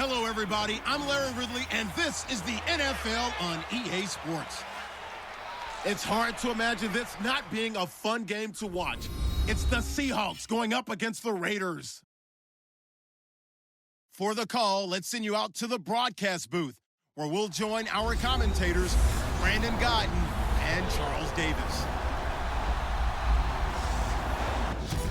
Hello, everybody. I'm Larry Ridley, and this is the NFL on EA Sports. It's hard to imagine this not being a fun game to watch. It's the Seahawks going up against the Raiders. For the call, let's send you out to the broadcast booth, where we'll join our commentators, Brandon Godden and Charles Davis.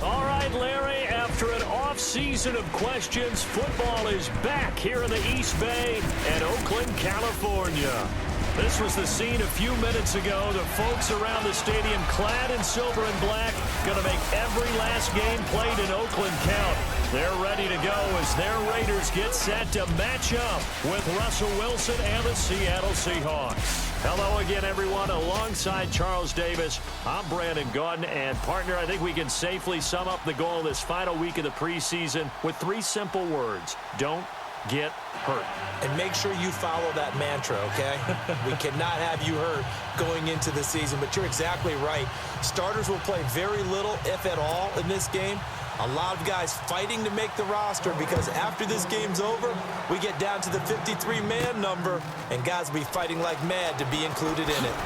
All right, Larry, after an off-season of questions, football is back here in the East Bay and Oakland, California. This was the scene a few minutes ago. The folks around the stadium clad in silver and black going to make every last game played in Oakland count. They're ready to go as their Raiders get set to match up with Russell Wilson and the Seattle Seahawks. Hello again, everyone. Alongside Charles Davis, I'm Brandon Godden. And, partner, I think we can safely sum up the goal this final week of the preseason with 3 simple words. Don't get hurt. And make sure you follow that mantra, okay? We cannot have you hurt going into the season, but you're exactly right. Starters will play very little, if at all, in this game. A lot of guys fighting to make the roster because after this game's over, we get down to the 53-man number, and guys will be fighting like mad to be included in it.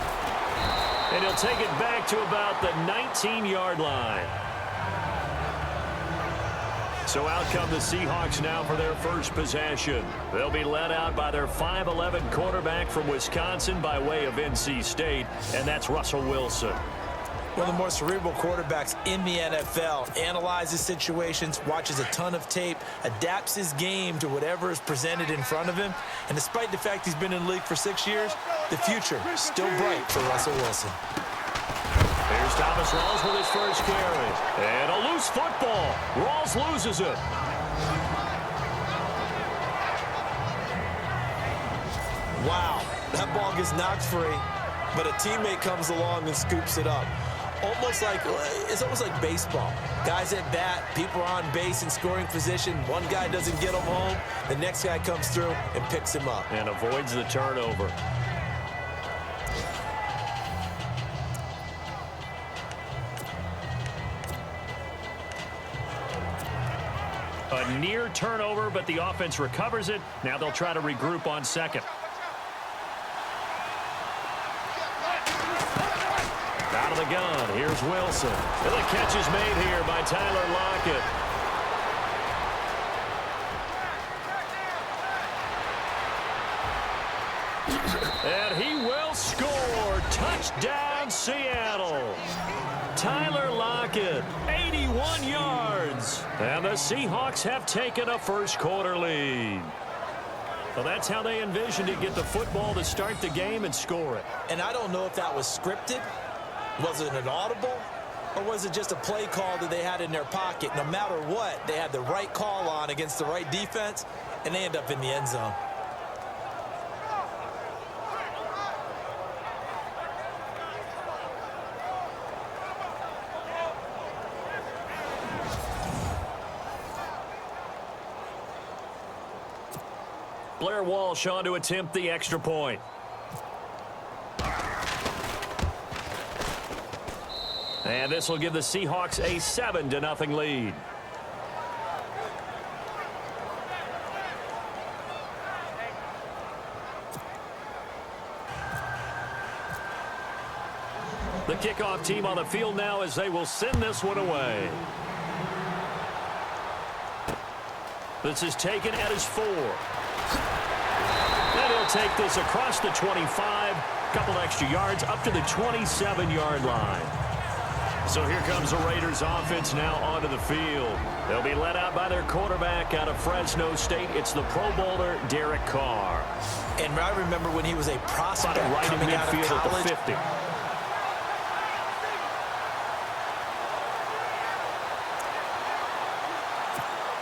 And he'll take it back to about the 19-yard line. So out come the Seahawks now for their first possession. They'll be led out by their 5'11" quarterback from Wisconsin by way of NC State, and that's Russell Wilson. One of the more cerebral quarterbacks in the NFL, analyzes situations, watches a ton of tape, adapts his game to whatever is presented in front of him, and despite the fact he's been in the league for 6 years, the future is still bright for Russell Wilson. Here's Thomas Rawls with his first carry. And a loose football. Rawls loses it. Wow, that ball gets knocked free, but a teammate comes along and scoops it up. It's almost like baseball. Guys at bat, people are on base in scoring position. One guy doesn't get him home. The next guy comes through and picks him up. And avoids the turnover. A near turnover, but the offense recovers it. Now they'll try to regroup on second. Out of the gun, here's Wilson. And the catch is made here by Tyler Lockett. And he will score. Touchdown, Seattle. Tyler Lockett, 81 yards. And the Seahawks have taken a first-quarter lead. Well, that's how they envisioned it, get the football to start the game and score it. And I don't know if that was scripted. Was it an audible? Or was it just a play call that they had in their pocket? No matter what, they had the right call on against the right defense, and they end up in the end zone. Blair Walsh on to attempt the extra point. And this will give the Seahawks a 7-0 lead. The kickoff team on the field now as they will send this one away. This is taken at his 4. And he'll take this across the 25, couple extra yards up to the 27-yard line. So here comes the Raiders offense now onto the field. They'll be led out by their quarterback out of Fresno State. It's the Pro Bowler, Derek Carr. And I remember when he was a prospect right coming in out of midfield college. at the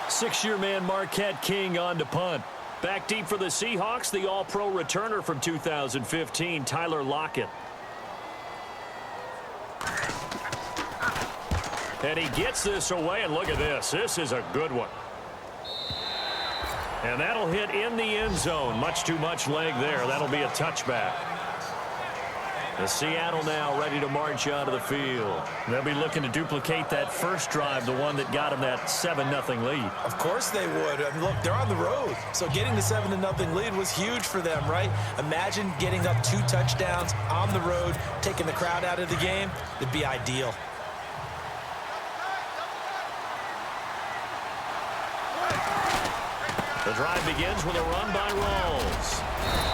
50. Six-year man Marquette King on to punt. Back deep for the Seahawks, the All-Pro returner from 2015, Tyler Lockett. And he gets this away, and look at this. This is a good one. And that'll hit in the end zone. Much too much leg there. That'll be a touchback. The Seattle now ready to march onto the field. They'll be looking to duplicate that first drive, the one that got them that 7-0 lead. Of course they would. I mean, look, they're on the road. So getting the 7-0 lead was huge for them, right? Imagine getting up 2 touchdowns on the road, taking the crowd out of the game. It'd be ideal. The drive begins with a run by Rawls.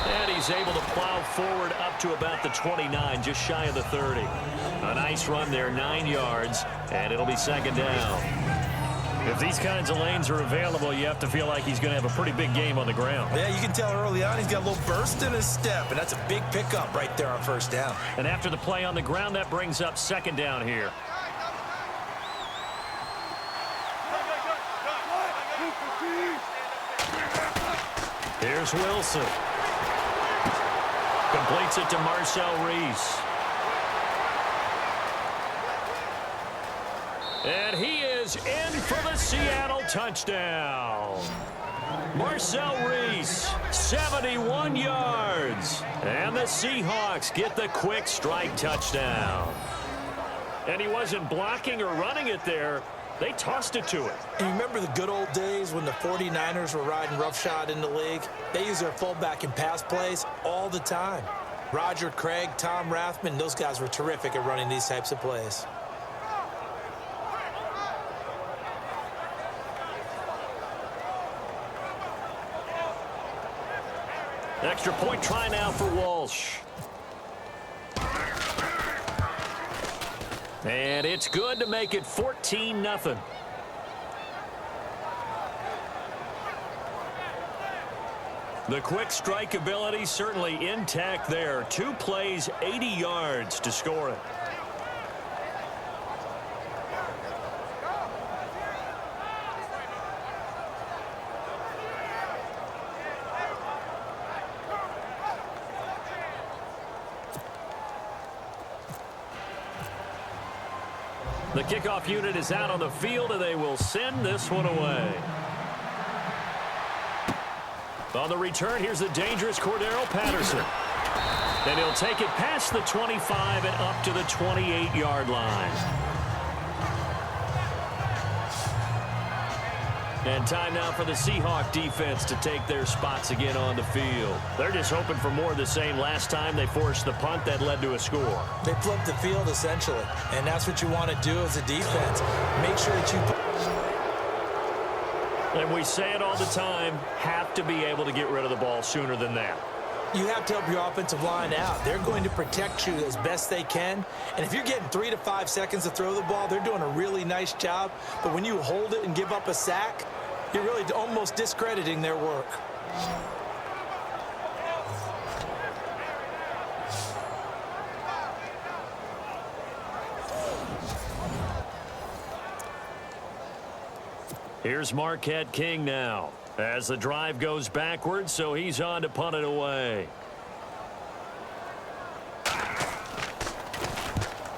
And he's able to plow forward up to about the 29, just shy of the 30. A nice run there, 9 yards, and it'll be second down. If these kinds of lanes are available, you have to feel like he's going to have a pretty big game on the ground. Yeah, you can tell early on he's got a little burst in his step, and that's a big pickup right there on first down. And after the play on the ground, that brings up second down here. Here's Wilson. Completes it to Marcel Reese. And he is in for the Seattle touchdown. Marcel Reese, 71 yards. And the Seahawks get the quick strike touchdown. And he wasn't blocking or running it there. They tossed it to him. And you remember the good old days when the 49ers were riding roughshod in the league? They use their fullback in pass plays all the time. Roger Craig, Tom Rathman, those guys were terrific at running these types of plays. Extra point try now for Walsh. And it's good to make it 14-0. The quick strike ability certainly intact there. 2 plays, 80 yards to score it. The kickoff unit is out on the field, and they will send this one away. On the return, here's the dangerous Cordero Patterson. And he'll take it past the 25 and up to the 28-yard line. And time now for the Seahawk defense to take their spots again on the field. They're just hoping for more of the same. Last time they forced the punt that led to a score. They flipped the field, essentially. And that's what you want to do as a defense. Make sure that you... And we say it all the time, have to be able to get rid of the ball sooner than that. You have to help your offensive line out. They're going to protect you as best they can. And if you're getting 3 to 5 seconds to throw the ball, they're doing a really nice job. But when you hold it and give up a sack, you're really almost discrediting their work. Here's Marquette King now as the drive goes backwards, so he's on to punt it away.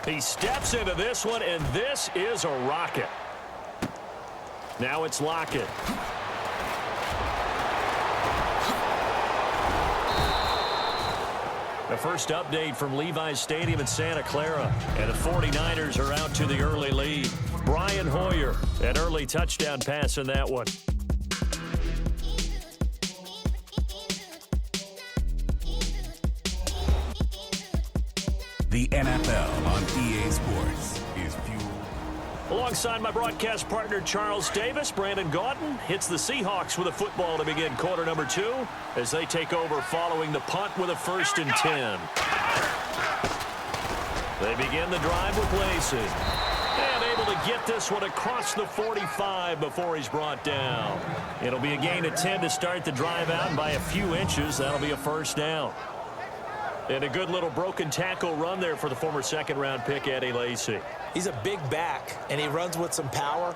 He steps into this one, and this is a rocket. Now it's Lockett. The first update from Levi's Stadium in Santa Clara, and the 49ers are out to the early lead. Brian Hoyer, an early touchdown pass in that one. The NFL on EA Sports is fueled. Alongside my broadcast partner Charles Davis, Brandon Gaudin hits the Seahawks with a football to begin quarter number 2 as they take over following the punt with a 1st and 10. They begin the drive with Lacey. And able to get this one across the 45 before he's brought down. It'll be a gain of 10 to start the drive out, and by a few inches, that'll be a 1st down. And a good little broken tackle run there for the former second-round pick, Eddie Lacy. He's a big back, and he runs with some power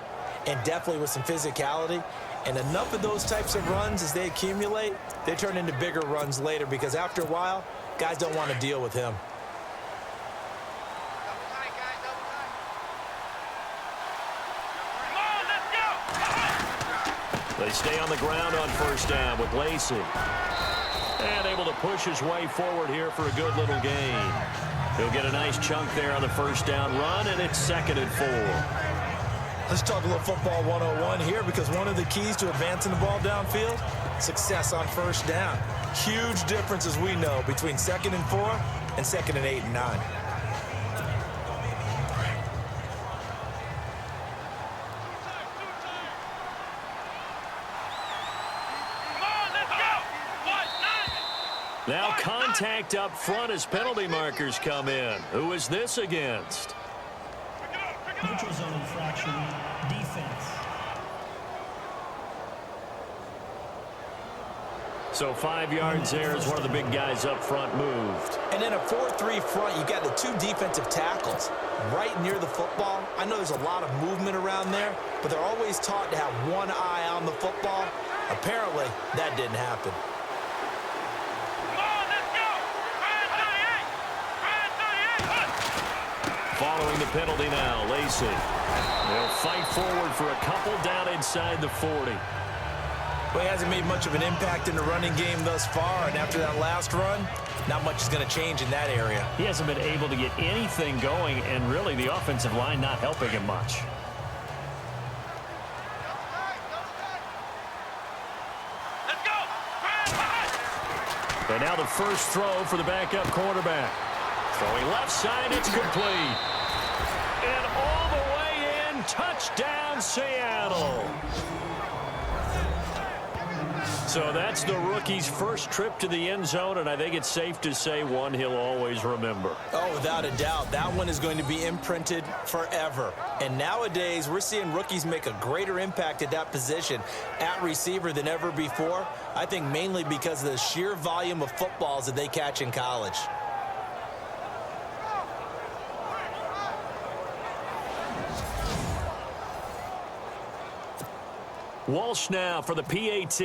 and definitely with some physicality. And enough of those types of runs, as they accumulate, they turn into bigger runs later because after a while, guys don't want to deal with him. They stay on the ground on 1st down with Lacy. And able to push his way forward here for a good little gain. He'll get a nice chunk there on the first down run, and it's 2nd and 4. Let's talk a little football 101 here, because one of the keys to advancing the ball downfield, success on first down. Huge difference, as we know, between 2nd and 4 and 2nd and 8 and 9. Now contact up front as penalty markers come in. Who is this against? Neutral zone infraction, defense. So 5 yards there as one of the big guys up front moved. And in a 4-3 front, you got the 2 defensive tackles right near the football. I know there's a lot of movement around there, but they're always taught to have one eye on the football. Apparently, that didn't happen. Following the penalty now, Lacey. They'll fight forward for a couple down inside the 40. Well, he hasn't made much of an impact in the running game thus far, and after that last run, not much is going to change in that area. He hasn't been able to get anything going, and really the offensive line not helping him much. And now the first throw for the backup quarterback. Throwing left side, it's complete. And all the way in, touchdown Seattle. So that's the rookie's first trip to the end zone, and I think it's safe to say one he'll always remember. Oh, without a doubt. That one is going to be imprinted forever. And nowadays, we're seeing rookies make a greater impact at that position at receiver than ever before. I think mainly because of the sheer volume of footballs that they catch in college. Walsh now for the PAT.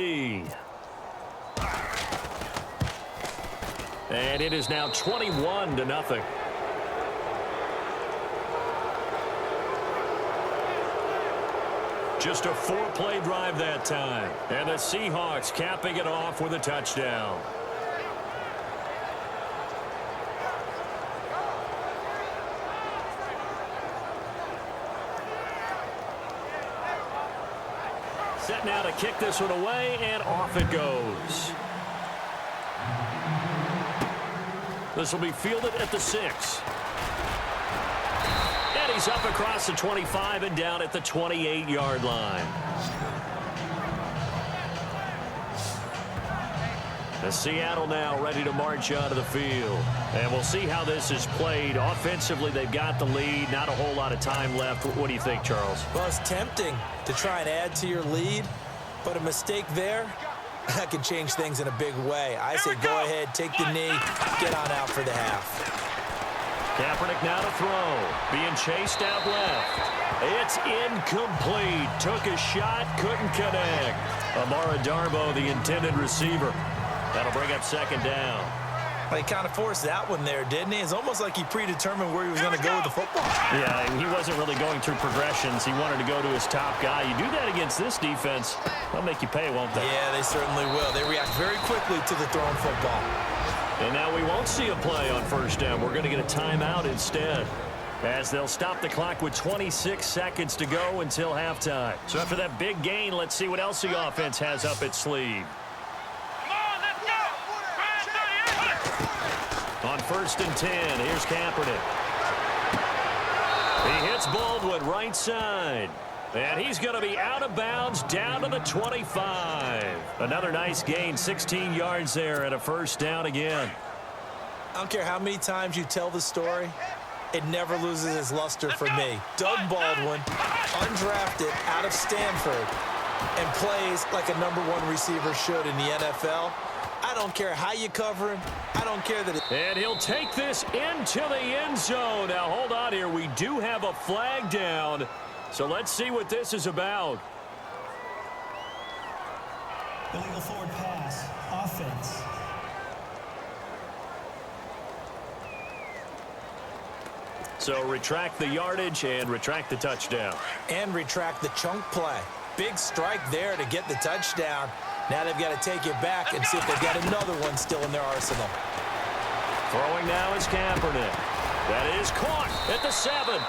And it is now 21-0. Just a 4-play drive that time. And the Seahawks capping it off with a touchdown. Set now to kick this one away, and off it goes. This will be fielded at the 6. And he's up across the 25 and down at the 28-yard line. The Seattle now ready to march out of the field. And we'll see how this is played. Offensively, they've got the lead. Not a whole lot of time left. What do you think, Charles? Well, it's tempting to try and add to your lead, but a mistake there, that can change things in a big way. I say go ahead, take the knee, get on out for the half. Kaepernick now to throw. Being chased out left. It's incomplete. Took a shot, couldn't connect. Amara Darbo, the intended receiver. That'll bring up 2nd down. He kind of forced that one there, didn't he? It's almost like he predetermined where he was going to go with the football. Yeah, he wasn't really going through progressions. He wanted to go to his top guy. You do that against this defense, they'll make you pay, won't they? Yeah, they certainly will. They react very quickly to the thrown football. And now we won't see a play on first down. We're going to get a timeout instead, as they'll stop the clock with 26 seconds to go until halftime. So after that big gain, let's see what else the offense has up its sleeve. On 1st and 10, here's Kaepernick. He hits Baldwin right side. And he's going to be out of bounds down to the 25. Another nice gain, 16 yards there and a first down again. I don't care how many times you tell the story, it never loses its luster for me. Doug Baldwin, undrafted out of Stanford, and plays like a #1 receiver should in the NFL. I don't care how you cover him. I don't care that And he'll take this into the end zone. Now, hold on here. We do have a flag down. So let's see what this is about. Illegal forward pass. Offense. So retract the yardage and retract the touchdown. And retract the chunk play. Big strike there to get the touchdown. Now they've got to take it back and see if they've got another one still in their arsenal. Throwing now is Kaepernick. That is caught at the 7.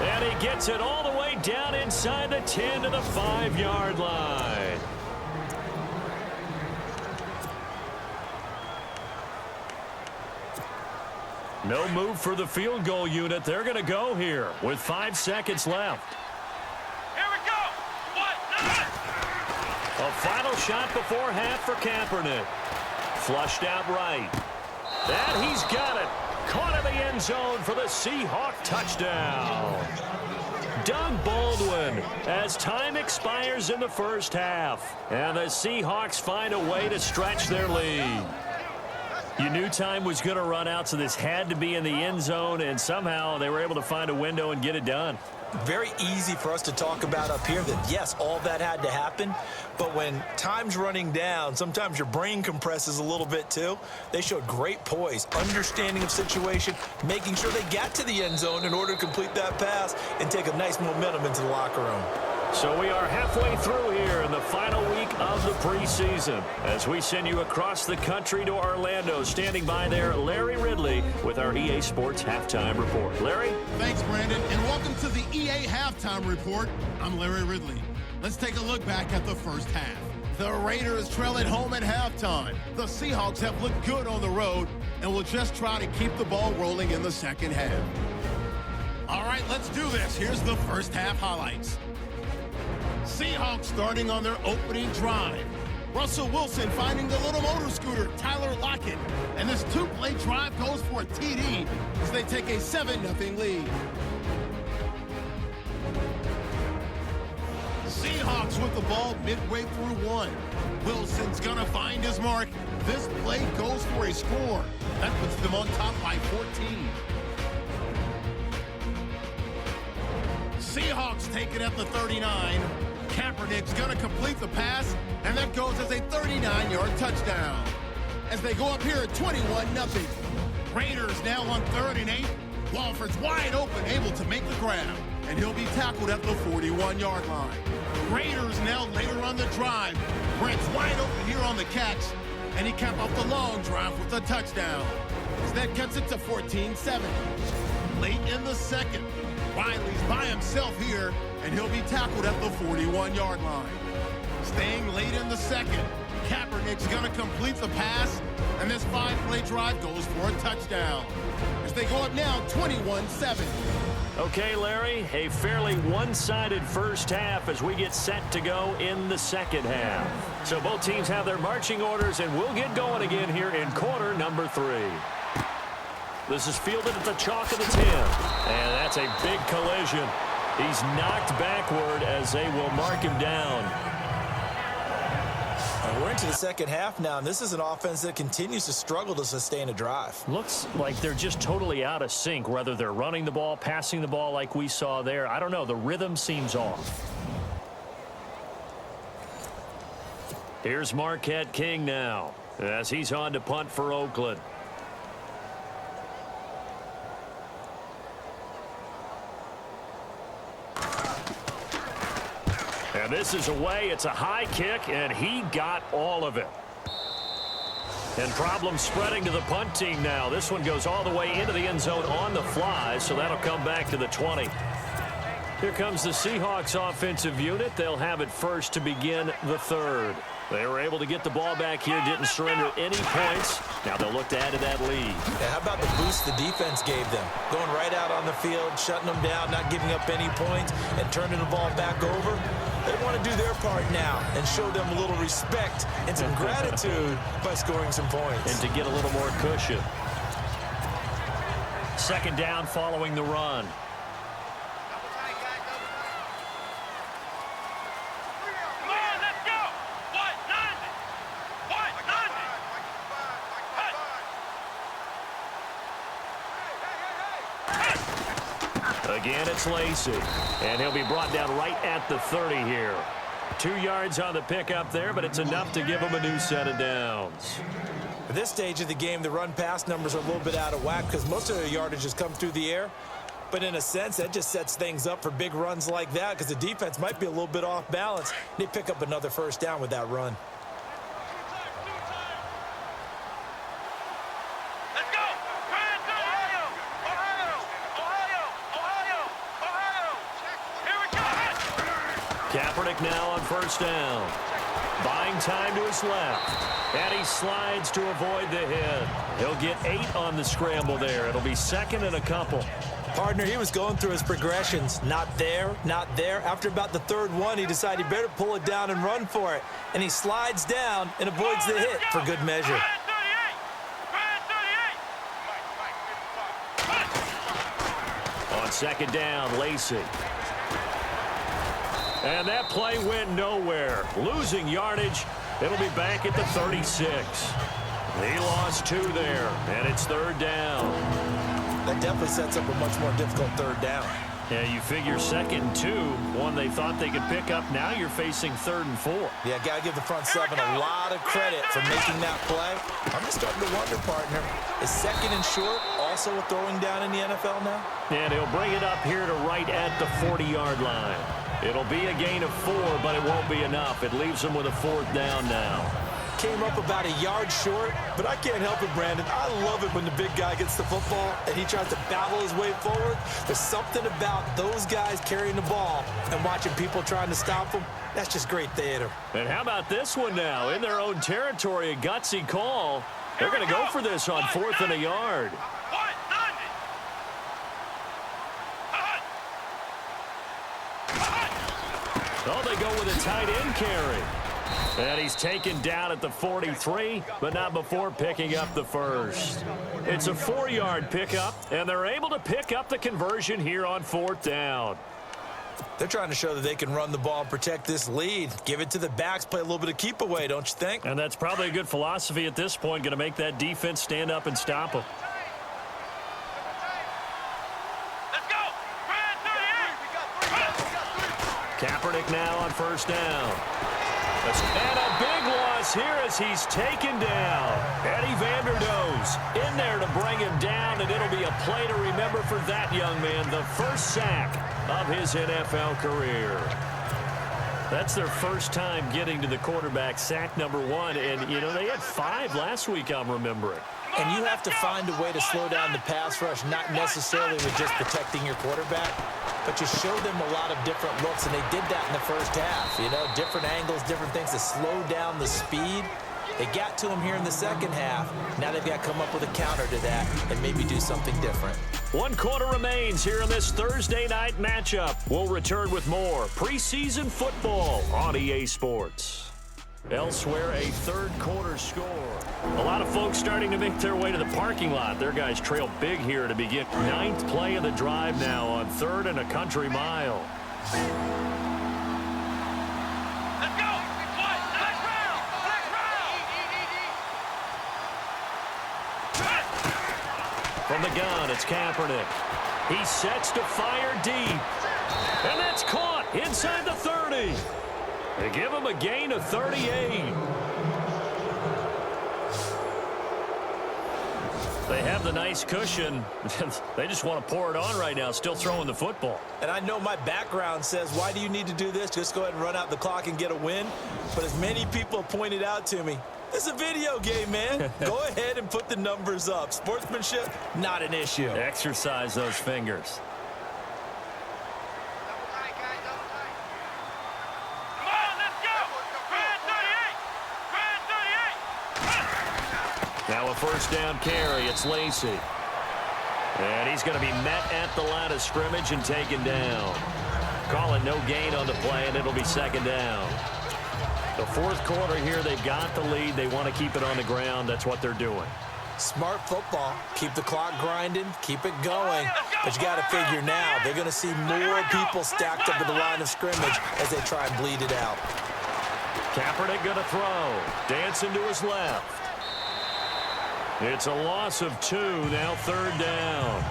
And he gets it all the way down inside the 10 to the 5-yard line. No move for the field goal unit. They're going to go here with 5 seconds left. Here we go. A final shot before half for Kaepernick. Flushed out right. And he's got it. Caught in the end zone for the Seahawk touchdown. Doug Baldwin as time expires in the first half. And the Seahawks find a way to stretch their lead. You knew time was going to run out, so this had to be in the end zone, and somehow they were able to find a window and get it done. Very easy for us to talk about up here that, yes, all that had to happen. But when time's running down, sometimes your brain compresses a little bit too. They showed great poise, understanding of situation, making sure they got to the end zone in order to complete that pass and take a nice momentum into the locker room. So we are halfway through here in the final week of the preseason as we send you across the country to Orlando. Standing by there, Larry Ridley with our EA Sports Halftime Report. Larry? Thanks, Brandon, and welcome to the EA Halftime Report. I'm Larry Ridley. Let's take a look back at the first half. The Raiders trail at home at halftime. The Seahawks have looked good on the road and will just try to keep the ball rolling in the second half. All right, let's do this. Here's the first half highlights. Seahawks starting on their opening drive. Russell Wilson finding the little motor scooter, Tyler Lockett. And this two-play drive goes for a TD as they take a 7-0 lead. Seahawks with the ball midway through one. Wilson's gonna find his mark. This play goes for a score. That puts them on top by 14. Seahawks take it at the 39. Kaepernick's going to complete the pass, and that goes as a 39-yard touchdown. As they go up here at 21-0. Raiders now on 3rd and 8. Walford's wide open, able to make the grab, and he'll be tackled at the 41-yard line. Raiders now later on the drive. Brent's wide open here on the catch, and he capped off the long drive with a touchdown. As that cuts it to 14-7. Late in the second, Riley's by himself here, and he'll be tackled at the 41-yard line. Staying late in the second, Kaepernick's going to complete the pass, and this 5-play drive goes for a touchdown. As they go up now, 21-7. Okay, Larry, a fairly one-sided first half as we get set to go in the second half. So both teams have their marching orders, and we'll get going again here in quarter number 3. This is fielded at the chalk of the 10, and that's a big collision. He's knocked backward as they will mark him down. We're into the second half now, and this is an offense that continues to struggle to sustain a drive. Looks like they're just totally out of sync, whether they're running the ball, passing the ball like we saw there. I don't know. The rhythm seems off. Here's Marquette King now as he's on to punt for Oakland. And this is away. It's a high kick, and he got all of it. And problems spreading to the punt team now. This one goes all the way into the end zone on the fly, so that'll come back to the 20. Here comes the Seahawks offensive unit. They'll have it first to begin the third. They were able to get the ball back here, didn't surrender any points. Now they'll look to add to that lead. Yeah, how about the boost the defense gave them? Going right out on the field, shutting them down, not giving up any points, and turning the ball back over. They want to do their part now and show them a little respect and some gratitude by scoring some points. And to get a little more cushion. Second down following the run. Again, it's Lacey, and he'll be brought down right at the 30 here. 2 yards on the pickup there, but it's enough to give him a new set of downs. At this stage of the game, the run-pass numbers are a little bit out of whack because most of their yardage has come through the air. But in a sense, that just sets things up for big runs like that because the defense might be a little bit off balance. They pick up another first down with that run. Kaepernick now on first down. Buying time to his left. And he slides to avoid the hit. He'll get 8 on the scramble there. It'll be second and a couple. Partner, he was going through his progressions. Not there, not there. After about the third one, he decided he better pull it down and run for it. And he slides down and avoids the hit for good measure. On second down, Lacey. And that play went nowhere. Losing yardage. It'll be back at the 36. He lost 2 there, and it's third down. That definitely sets up a much more difficult third down. Yeah, you figure second and 2, one they thought they could pick up. Now you're facing third and 4. Yeah, got to give the front seven a lot of credit for making that play. I'm just starting to wonder, partner, is second and short also a throwing down in the NFL now? And he'll bring it up here to right at the 40-yard line. It'll be a gain of 4, but it won't be enough. It leaves him with a fourth down now. Came up about a yard short, but I can't help it, Brandon. I love it when the big guy gets the football and he tries to battle his way forward. There's something about those guys carrying the ball and watching people trying to stop them. That's just great theater. And how about this one now? In their own territory, a gutsy call. They're going to go for this on 4th and a yard. Oh, they go with a tight end carry. And he's taken down at the 43, but not before picking up the first. It's a 4-yard pickup, and they're able to pick up the conversion here on 4th down. They're trying to show that they can run the ball and protect this lead. Give it to the backs, play a little bit of keep away, don't you think? And that's probably a good philosophy at this point, going to make that defense stand up and stop them. Kaepernick now on first down. And a big loss here as he's taken down. Eddie Vanderdoes in there to bring him down, and it'll be a play to remember for that young man. The first sack of his NFL career. That's their first time getting to the quarterback, sack number 1. And, you know, they had 5 last week, I'm remembering. And you have to find a way to slow down the pass rush, not necessarily with just protecting your quarterback, but you show them a lot of different looks, and they did that in the first half. You know, different angles, different things to slow down the speed. They got to him here in the second half. Now they've got to come up with a counter to that and maybe do something different. 1 quarter remains here in this Thursday night matchup. We'll return with more preseason football on EA Sports. Elsewhere, a third quarter score. A lot of folks starting to make their way to the parking lot. Their guys trail big here to begin 9th play of the drive now on 3rd and a country mile. Let's go! Next round! From the gun, it's Kaepernick. He sets to fire deep. And that's caught inside the 30. They give him a gain of 38. They have the nice cushion. They just want to pour it on right now, still throwing the football. And I know my background says, why do you need to do this? Just go ahead and run out the clock and get a win. But as many people have pointed out to me, this is a video game, man. Go ahead and put the numbers up. Sportsmanship, not an issue. Exercise those fingers. Now a first down carry. It's Lacey. And he's going to be met at the line of scrimmage and taken down. Calling no gain on the play, and it'll be second down. The 4th quarter here, they've got the lead. They want to keep it on the ground. That's what they're doing. Smart football. Keep the clock grinding. Keep it going. But you got to figure now, they're going to see more people stacked up at the line of scrimmage as they try and bleed it out. Kaepernick going to throw. Dancing to his left. It's a loss of 2, now 3rd down.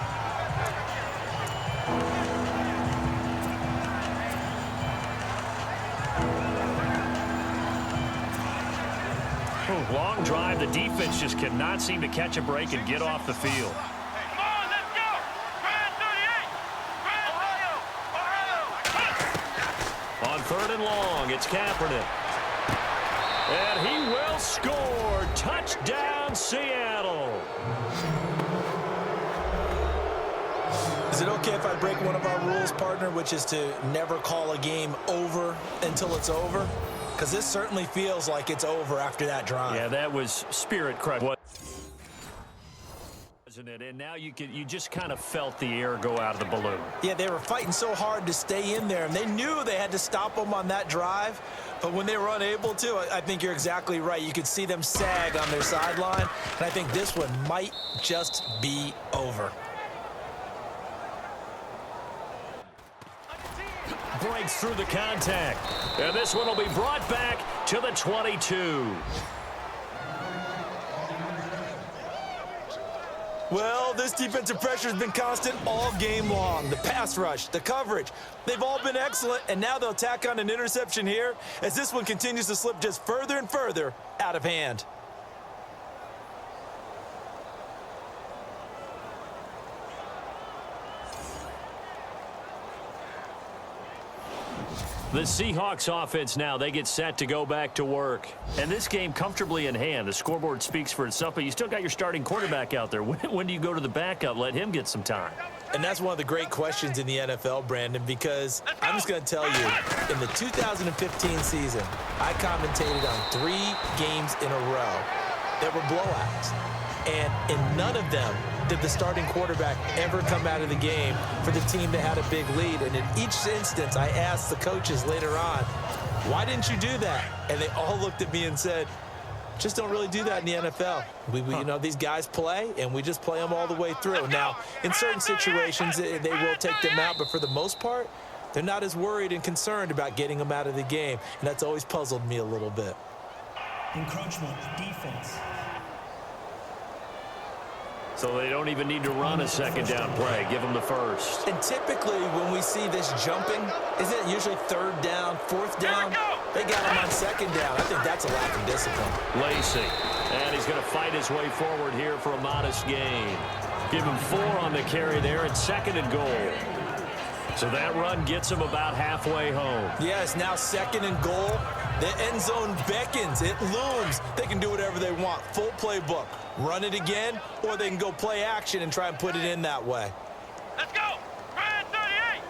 Long drive. The defense just cannot seem to catch a break and get off the field. Come on, let's go! Brand 38! On 3rd and long, it's Kaepernick. And he will score. Touchdown, Seattle. This Is it okay if I break one of our rules, partner, which is to never call a game over until it's over? Because this certainly feels like it's over after that drive. Yeah, that was spirit crush, wasn't it? And now you just kind of felt the air go out of the balloon. Yeah, they were fighting so hard to stay in there, and they knew they had to stop them on that drive. But when they were unable to, I think you're exactly right. You could see them sag on their sideline, and I think this one might just be over. Breaks through the contact. And this one will be brought back to the 22. Well, this defensive pressure has been constant all game long. The pass rush, the coverage, they've all been excellent, and now they'll tack on an interception here as this one continues to slip just further and further out of hand. The Seahawks offense now, they get set to go back to work. And this game comfortably in hand. The scoreboard speaks for itself, but you still got your starting quarterback out there. When do you go to the backup? Let him get some time. And that's one of the great questions in the NFL, Brandon, because I'm just going to tell you, in the 2015 season, I commentated on 3 games in a row that were blowouts. And in none of them did the starting quarterback ever come out of the game for the team that had a big lead. And in each instance, I asked the coaches later on, why didn't you do that? And they all looked at me and said, just don't really do that in the NFL. You know, these guys play, and we just play them all the way through. Now, in certain situations, they will take them out, but for the most part, they're not as worried and concerned about getting them out of the game. And that's always puzzled me a little bit. Encroachment, defense. So they don't even need to run a second down play. Give them the first. And typically when we see this jumping, isn't it usually 3rd down, 4th down? They got him on 2nd down. I think that's a lack of discipline. Lacey. And he's going to fight his way forward here for a modest gain. Give him 4 on the carry there and 2nd and goal. So that run gets him about halfway home. Yes, now 2nd and goal. The end zone beckons. It looms. They can do whatever they want. Full playbook. Run it again, or they can go play action and try and put it in that way. Let's go! Brand 38!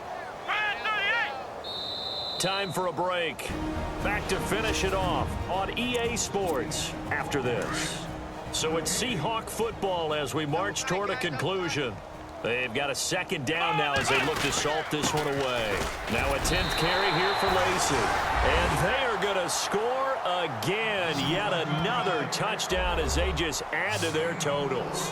Brand 38! Time for a break. Back to finish it off on EA Sports after this. So it's Seahawk football as we march toward a conclusion. They've got a 2nd down now as they look to salt this one away. Now a 10th carry here for Lacey. And they are going to score again. Yet another touchdown as they just add to their totals.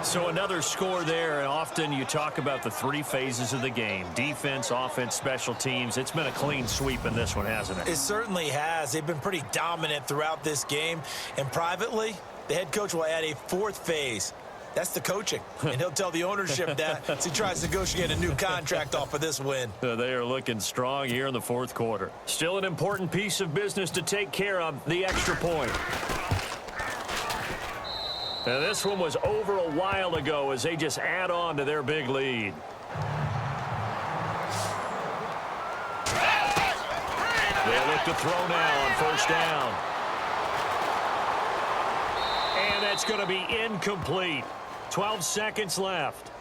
So another score there. And often you talk about the 3 phases of the game. Defense, offense, special teams. It's been a clean sweep in this one, hasn't it? It certainly has. They've been pretty dominant throughout this game. And privately, the head coach will add a 4th phase. That's the coaching, and he'll tell the ownership that as he tries to negotiate a new contract off of this win. They are looking strong here in the 4th quarter. Still an important piece of business to take care of, the extra point. Now this one was over a while ago as they just add on to their big lead. They look to throw now on 1st down. And that's going to be incomplete. 12 seconds left.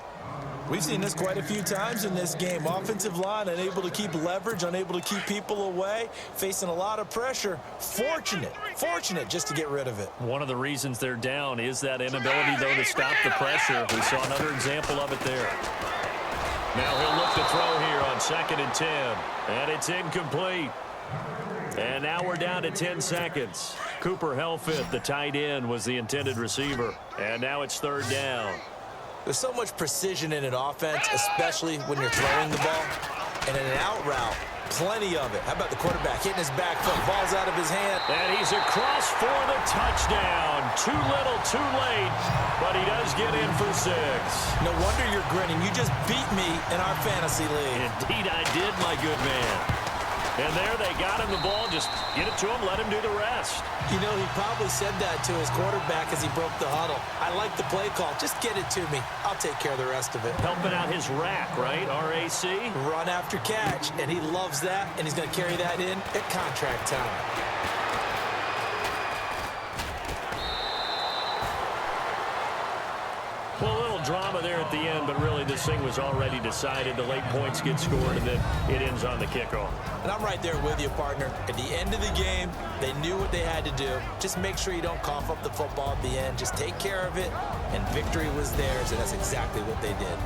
We've seen this quite a few times in this game. Offensive line unable to keep leverage, unable to keep people away, facing a lot of pressure. Fortunate just to get rid of it. One of the reasons they're down is that inability, though, to stop the pressure. We saw another example of it there. Now he'll look to throw here on 2nd and 10. And it's incomplete. And now we're down to 10 seconds. Cooper Helfeth, the tight end, was the intended receiver. And now it's 3rd down. There's so much precision in an offense, especially when you're throwing the ball. And in an out route, plenty of it. How about the quarterback hitting his back foot, ball's out of his hand. And he's across for the touchdown. Too little, too late, but he does get in for 6. No wonder you're grinning. You just beat me in our fantasy league. Indeed I did, my good man. And there they got him the ball. Just get it to him, let him do the rest. You know, he probably said that to his quarterback as he broke the huddle. I like the play call. Just get it to me. I'll take care of the rest of it. Helping out his rack, right? RAC? Run after catch, and he loves that, and he's going to carry that in at contract time. Well, a little drama there at the end, but really this thing was already decided. The late points get scored, and then it ends on the kickoff. And I'm right there with you, partner. At the end of the game, they knew what they had to do. Just make sure you don't cough up the football at the end. Just take care of it, and victory was theirs, and that's exactly what they did.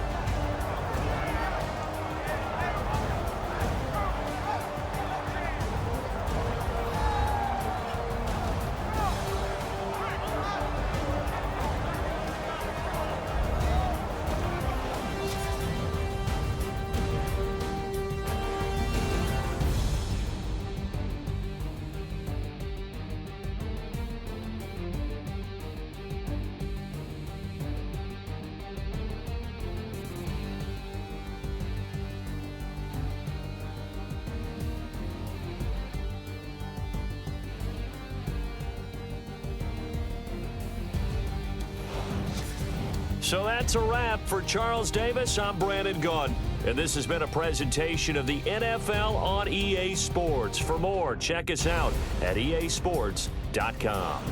So that's a wrap. For Charles Davis, I'm Brandon Gaudin, and this has been a presentation of the NFL on EA Sports. For more, check us out at easports.com.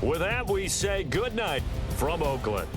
With that, we say good night from Oakland.